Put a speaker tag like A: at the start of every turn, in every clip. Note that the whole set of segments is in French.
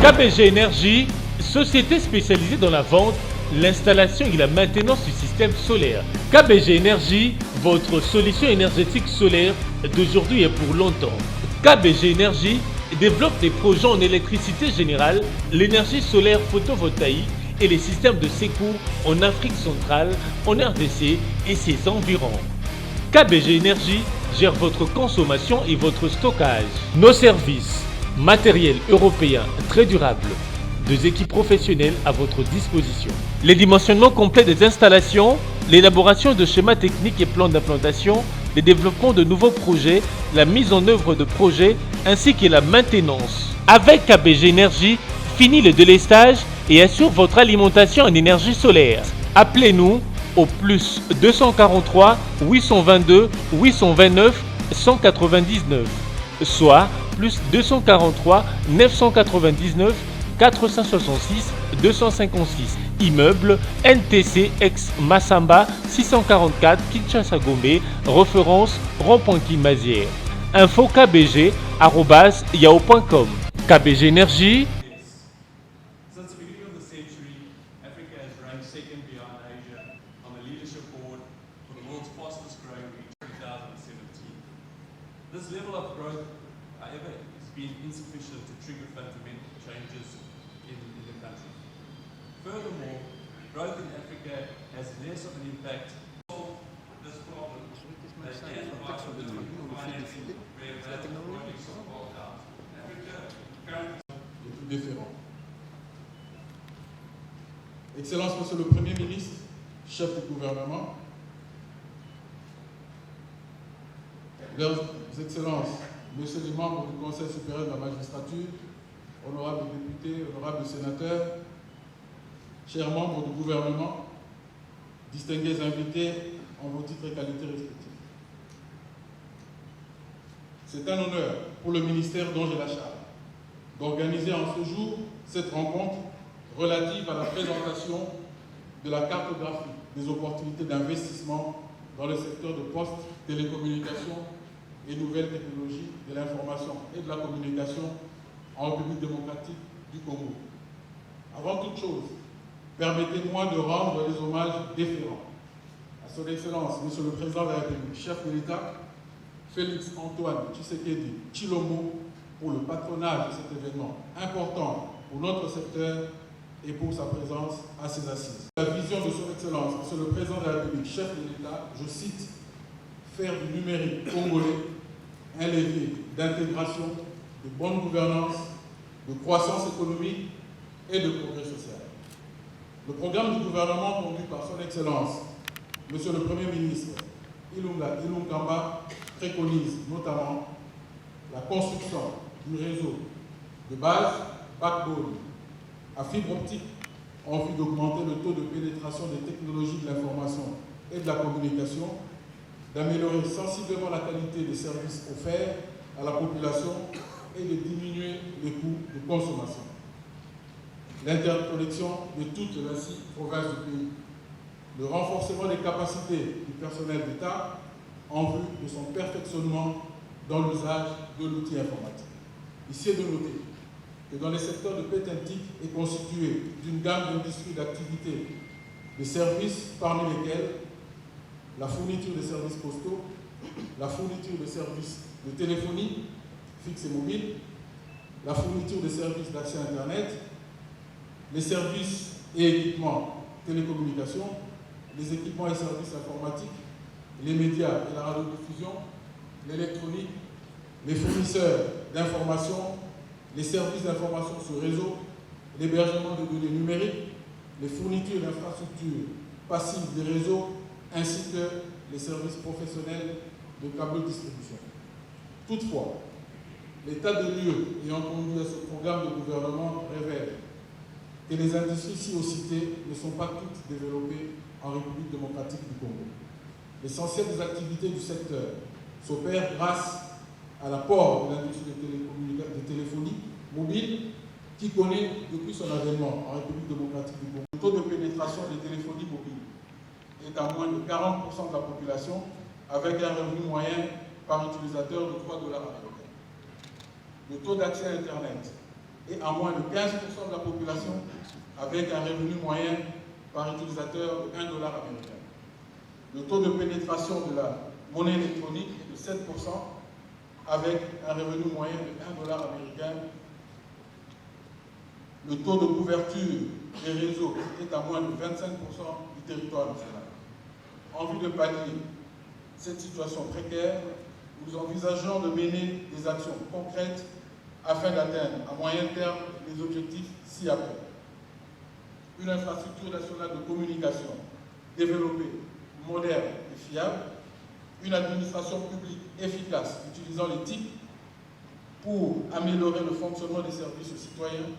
A: KBG Énergie, société spécialisée dans la vente, l'installation et la maintenance du système solaire. KBG Énergie, votre solution énergétique solaire d'aujourd'hui et pour longtemps. KBG Énergie développe des projets en électricité générale, l'énergie solaire photovoltaïque et les systèmes de secours en Afrique centrale, en RDC et ses environs. KBG Énergie gère votre consommation et votre stockage. Nos services, matériel européen très durable, 2 équipes professionnelles à votre disposition. Les dimensionnements complets des installations, l'élaboration de schémas techniques et plans d'implantation, le développement de nouveaux projets, la mise en œuvre de projets ainsi que la maintenance. Avec KBG Énergie, fini le délestage et assure votre alimentation en énergie solaire. Appelez-nous au plus 243 822 829 199, soit plus 243 999 466 256. Immeuble NTC ex Massamba 644 Kinshasa Gombe, référence rond-point Kimazière. Info kbg@yahoo.com. KBG Énergie.
B: Since the beginning of the century, Africa has ranked second behind Asia on the leadership board for the world's fastest growing region in 2017. This level of growth, however, has been insufficient to trigger fundamental changes in the country. Furthermore, growth in Africa has less of an impact on this problem than as part of the financing where available projects are rolled out. Africa currently
C: et tout différent. Excellence, Monsieur le Premier ministre, chef du gouvernement, Leurs Excellences, Messieurs les membres du Conseil supérieur de la magistrature, honorables députés, honorables sénateurs, chers membres du gouvernement, distingués invités en vos titres et qualités respectifs. C'est un honneur pour le ministère dont j'ai la charge d'organiser en ce jour cette rencontre relative à la présentation de la cartographie des opportunités d'investissement dans le secteur de postes, télécommunications et nouvelles technologies de l'information et de la communication en République démocratique du Congo. Avant toute chose, permettez-moi de rendre les hommages déférents à Son Excellence, Monsieur le Président de la République, chef de l'État, Félix Antoine Tshisekedi Tshilombo, pour le patronage de cet événement important pour notre secteur et pour sa présence à ses assises. La vision de Son Excellence, Monsieur le Président de la République, chef de l'État, je cite, faire du numérique congolais un levier d'intégration, de bonne gouvernance, de croissance économique et de progrès social. Le programme du gouvernement conduit par Son Excellence, Monsieur le Premier ministre, Ilunga Ilunkamba, préconise notamment la construction du réseau de base backbone à fibre optique en vue d'augmenter le taux de pénétration des technologies de l'information et de la communication, d'améliorer sensiblement la qualité des services offerts à la population et de diminuer les coûts de consommation. L'interconnexion de toutes les 6 provinces du pays, le renforcement des capacités du personnel d'État en vue de son perfectionnement dans l'usage de l'outil informatique. Ici est de noter que dans les secteurs de pétentique est constitué d'une gamme d'industries d'activités, de services parmi lesquels la fourniture de services postaux, la fourniture de services de téléphonie fixe et mobile, la fourniture de services d'accès à Internet, les services et équipements télécommunications, les équipements et services informatiques, les médias et la radiodiffusion, l'électronique, les fournisseurs d'informations, les services d'information sur réseau, l'hébergement de données numériques, les fournitures d'infrastructures passives des réseaux, ainsi que les services professionnels de câble distribution. Toutefois, l'état de lieu ayant conduit à ce programme de gouvernement révèle que les industries ci citées ne sont pas toutes développées en République démocratique du Congo. L'essentiel des activités du secteur s'opère grâce à l'apport de l'industrie des télécommunications mobile qui connaît depuis son avènement en République démocratique du Congo. Le taux de pénétration des téléphonies mobiles est à moins de 40% de la population, avec un revenu moyen par utilisateur de 3 $ américains. Le taux d'accès à Internet est à moins de 15% de la population, avec un revenu moyen par utilisateur de 1 $ américain. Le taux de pénétration de la monnaie électronique est de 7%, avec un revenu moyen de 1 $ américain. Le taux de couverture des réseaux est à moins de 25% du territoire national. En vue de pallier cette situation précaire, nous envisageons de mener des actions concrètes afin d'atteindre à moyen terme les objectifs ci-après. Une infrastructure nationale de communication développée, moderne et fiable, une administration publique efficace utilisant les TIC pour améliorer le fonctionnement des services aux citoyens,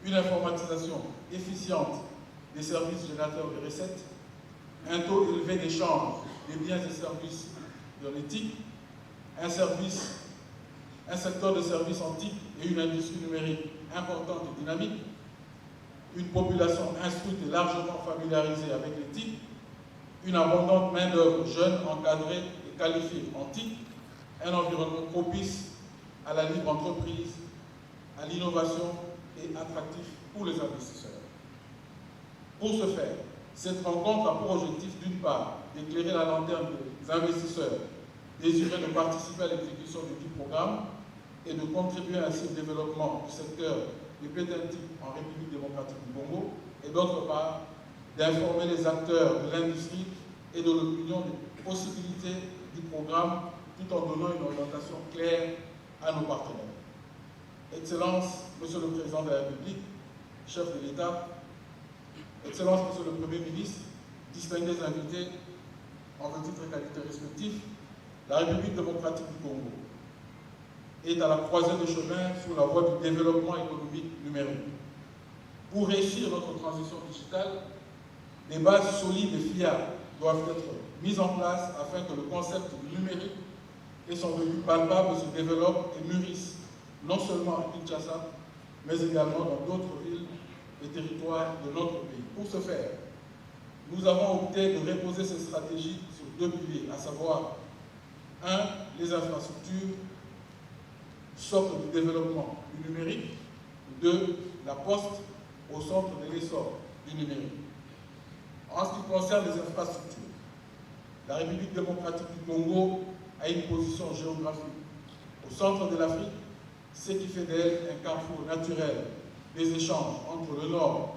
C: une informatisation efficiente des services générateurs de recettes, un taux élevé d'échange des biens et services dans les TIC, un secteur de services en TIC et une industrie numérique importante et dynamique, une population instruite et largement familiarisée avec les TIC, une abondante main-d'œuvre jeune, encadrée et qualifiée en TIC, un environnement propice à la libre entreprise, à l'innovation et attractif pour les investisseurs. Pour ce faire, cette rencontre a pour objectif, d'une part, d'éclairer la lanterne des investisseurs désireux de participer à l'exécution du programme et de contribuer ainsi au développement du secteur des pétentiques en République démocratique du Congo, et d'autre part, d'informer les acteurs de l'industrie et de l'opinion des possibilités du programme, tout en donnant une orientation claire à nos partenaires. Excellence, Monsieur le Président de la République, chef de l'État, Excellence, Monsieur le Premier ministre, distingués invités en vos titres et qualités respectifs, la République démocratique du Congo est à la croisée des chemins sur la voie du développement économique numérique. Pour réussir notre transition digitale, des bases solides et fiables doivent être mises en place afin que le concept du numérique et son revenu palpable se développent et mûrissent, non seulement à Kinshasa, mais également dans d'autres villes et territoires de notre pays. Pour ce faire, nous avons opté de reposer cette stratégie sur 2 piliers, à savoir 1. Les infrastructures, socle du développement du numérique, 2. La poste au centre de l'essor du numérique. En ce qui concerne les infrastructures, la République démocratique du Congo a une position géographique au centre de l'Afrique, ce qui fait d'elle un carrefour naturel des échanges entre le nord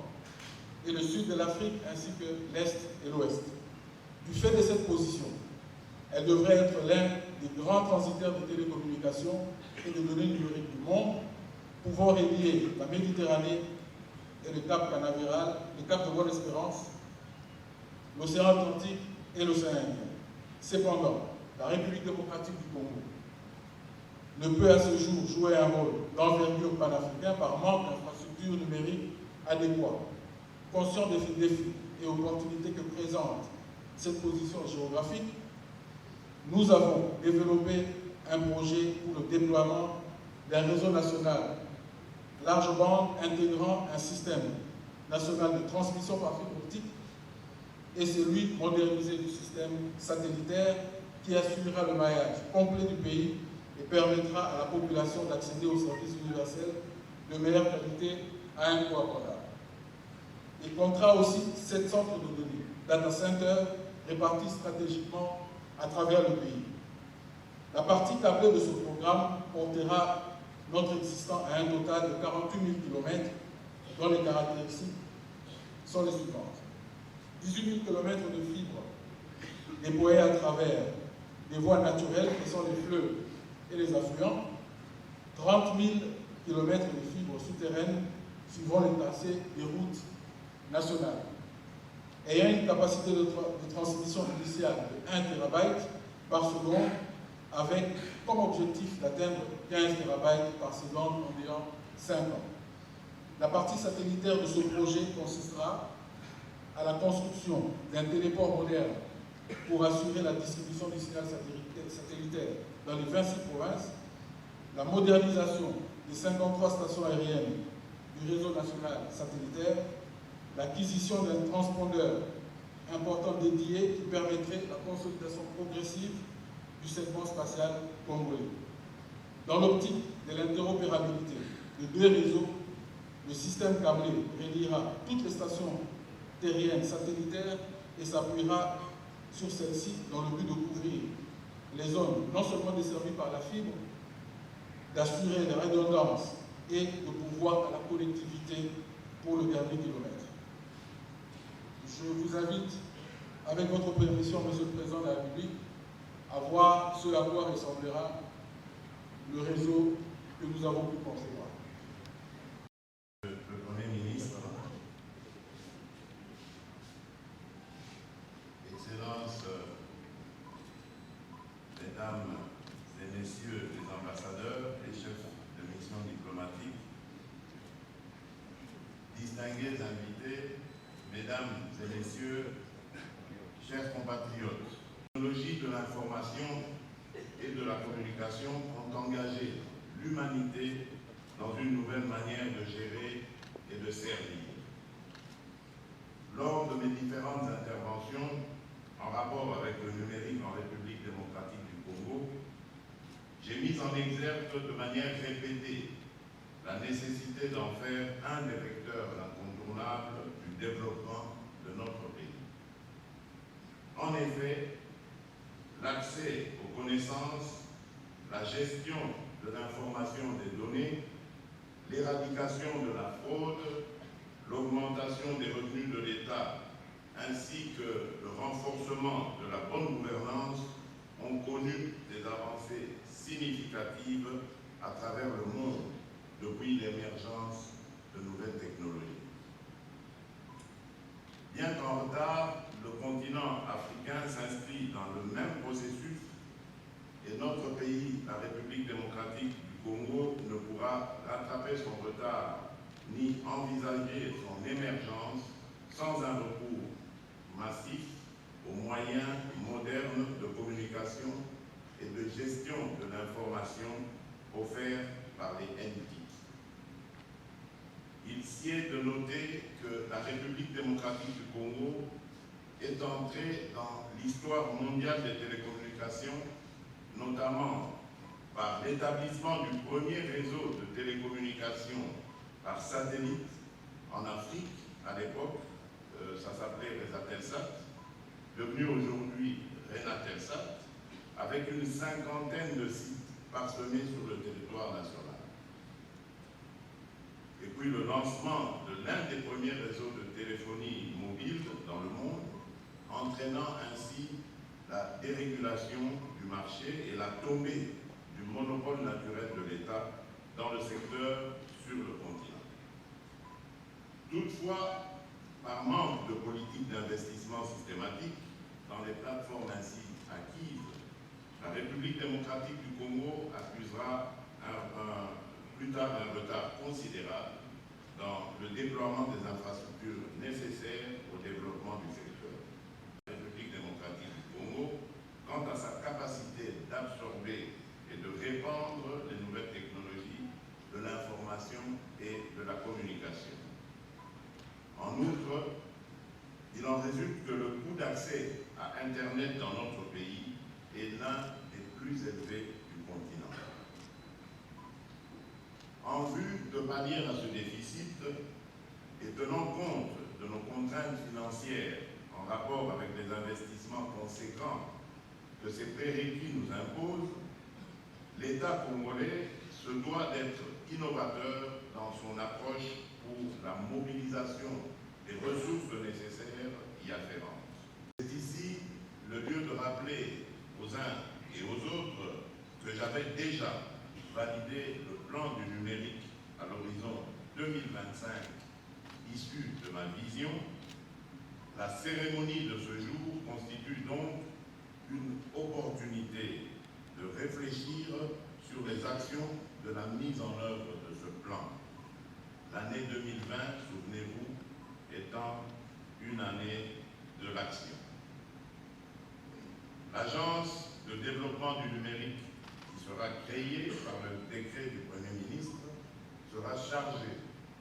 C: et le sud de l'Afrique, ainsi que l'est et l'ouest. Du fait de cette position, elle devrait être l'un des grands transitaires de télécommunications et de données numériques du monde, pouvant relier la Méditerranée et le Cap Canaveral, le Cap de Bonne-Espérance, l'océan Atlantique et l'océan Indien. Cependant, la République démocratique du Congo ne peut à ce jour jouer un rôle d'envergure panafricain par manque d'infrastructures numériques adéquates. Conscient des défis et opportunités que présente cette position géographique, nous avons développé un projet pour le déploiement d'un réseau national large bande intégrant un système national de transmission par fibre optique et celui modernisé du système satellitaire qui assurera le maillage complet du pays et permettra à la population d'accéder aux services universels de meilleure qualité à un coût abordable. Il comptera aussi 7 centres de données, data centers, répartis stratégiquement à travers le pays. La partie tablée de ce programme portera notre existant à un total de 48 000 km, dont les caractéristiques sont les suivantes. 18 000 km de fibres déployées à travers des voies naturelles qui sont les fleuves et les affluents, 30 000 km de fibres souterraines suivant les tracés des routes nationales. Ayant une capacité de transmission initiale de 1 TB par seconde, avec comme objectif d'atteindre 15 TB par seconde en ayant 5 ans. La partie satellitaire de ce projet consistera à la construction d'un téléport moderne pour assurer la distribution du signal satellitaire dans les 26 provinces, la modernisation des 53 stations aériennes du réseau national satellitaire, l'acquisition d'un transpondeur important dédié qui permettrait la consolidation progressive du segment spatial congolais. Dans l'optique de l'interopérabilité de deux réseaux, le système câblé reliera toutes les stations terriennes satellitaires et s'appuiera sur celles-ci dans le but de couvrir les zones non seulement desservies par la fibre, d'assurer la redondance et de pourvoir à la connectivité pour le dernier kilomètre. Je vous invite, avec votre permission, Monsieur le Président de la République, à voir ce à quoi ressemblera le réseau que nous avons pu concevoir.
D: Le Premier ministre, Excellences, Mesdames et Messieurs les ambassadeurs, les chefs de mission diplomatique, distingués invités, Mesdames et Messieurs, chers compatriotes, les technologies de l'information et de la communication ont engagé l'humanité dans une nouvelle manière de gérer et de servir. Lors de mes différentes interventions en rapport avec le numérique en République démocratique du Congo, j'ai mis en exergue de manière répétée la nécessité d'en faire un des vecteurs incontournables du développement de notre pays. En effet, l'accès aux connaissances, la gestion de l'information des données, l'éradication de la fraude, l'augmentation des revenus de l'État, ainsi que le renforcement de la bonne gouvernance ont connu des avancées significatives à travers le monde depuis l'émergence de nouvelles technologies. Bien qu'en retard, le continent africain s'inscrit dans le même processus et notre pays, la République démocratique du Congo, ne pourra rattraper son retard ni envisager son émergence sans un recours massif aux moyens modernes de communication et de gestion de l'information offerts par les NTIC. Il sied de noter que la République démocratique du Congo est entrée dans l'histoire mondiale des télécommunications, notamment par l'établissement du premier réseau de télécommunications par satellite en Afrique, à l'époque, ça s'appelait Resatelsat, devenu aujourd'hui Renatelsat, avec une cinquantaine de sites parsemés sur le territoire national. Et puis le lancement de l'un des premiers réseaux de téléphonie mobile dans le monde, entraînant ainsi la dérégulation du marché et la tombée du monopole naturel de l'État dans le secteur sur le continent. Toutefois, par manque de politique d'investissement systématique dans les plateformes ainsi acquises, la République démocratique du Congo accusera plus tard un retard considérable dans le déploiement des infrastructures nécessaires au développement du secteur. La République démocratique du Congo, quant à sa capacité d'absorber et de répandre les nouvelles technologies de l'information et de la communication. En outre, il en résulte que le coût d'accès à Internet dans notre pays est l'un des plus élevés du continent. En vue de pallier à ce déficit et tenant compte de nos contraintes financières en rapport avec les investissements conséquents que ces prérequis nous imposent, l'État congolais se doit d'être innovateur dans son approche pour la mobilisation des ressources nécessaires y afférentes. C'est ici le lieu de rappeler aux uns et aux autres que j'avais déjà validé le plan du numérique à l'horizon 2025 issu de ma vision. La cérémonie de ce jour constitue donc une opportunité de réfléchir sur les actions de la mise en œuvre de ce plan. L'année 2020, souvenez-vous, étant une année de l'action. L'Agence de développement du numérique, qui sera sera créé par le décret du Premier ministre sera chargé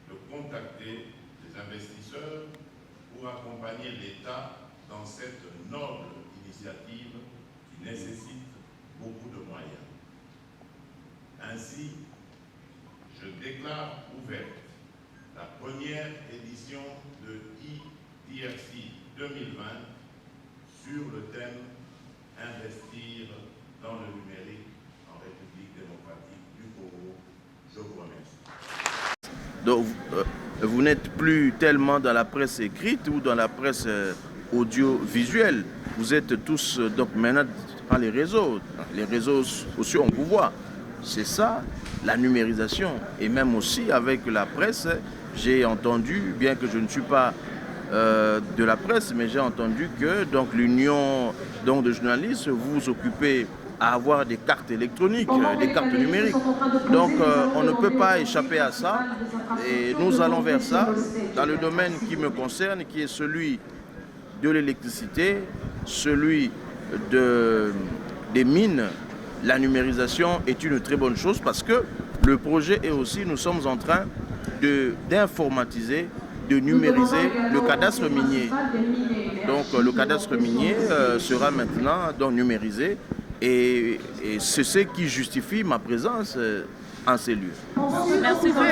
D: de contacter les investisseurs pour accompagner l'État dans cette noble initiative qui nécessite beaucoup de moyens. Ainsi, je déclare ouverte la première édition de e-DRC 2020 sur le thème « Investir dans le numérique en République démocratique du Congo ». Je vous remercie.
E: Donc, vous n'êtes plus tellement dans la presse écrite ou dans la presse audiovisuelle. Vous êtes tous donc maintenant dans les réseaux. Les réseaux sociaux, on vous voit. C'est ça, la numérisation. Et même aussi avec la presse, j'ai entendu, bien que je ne suis pas de la presse, mais j'ai entendu que donc l'union de journalistes, vous vous occupez à avoir des cartes électroniques, des cartes numériques. Donc on ne peut pas échapper à ça et nous allons vers ça dans le domaine qui me concerne, qui est celui de l'électricité, celui des mines. La numérisation est une très bonne chose parce que le projet est aussi, nous sommes en train d'informatiser, de numériser le cadastre minier. Donc le cadastre minier sera maintenant donc numérisé et c'est ce qui justifie ma présence en ces lieux.
F: Merci.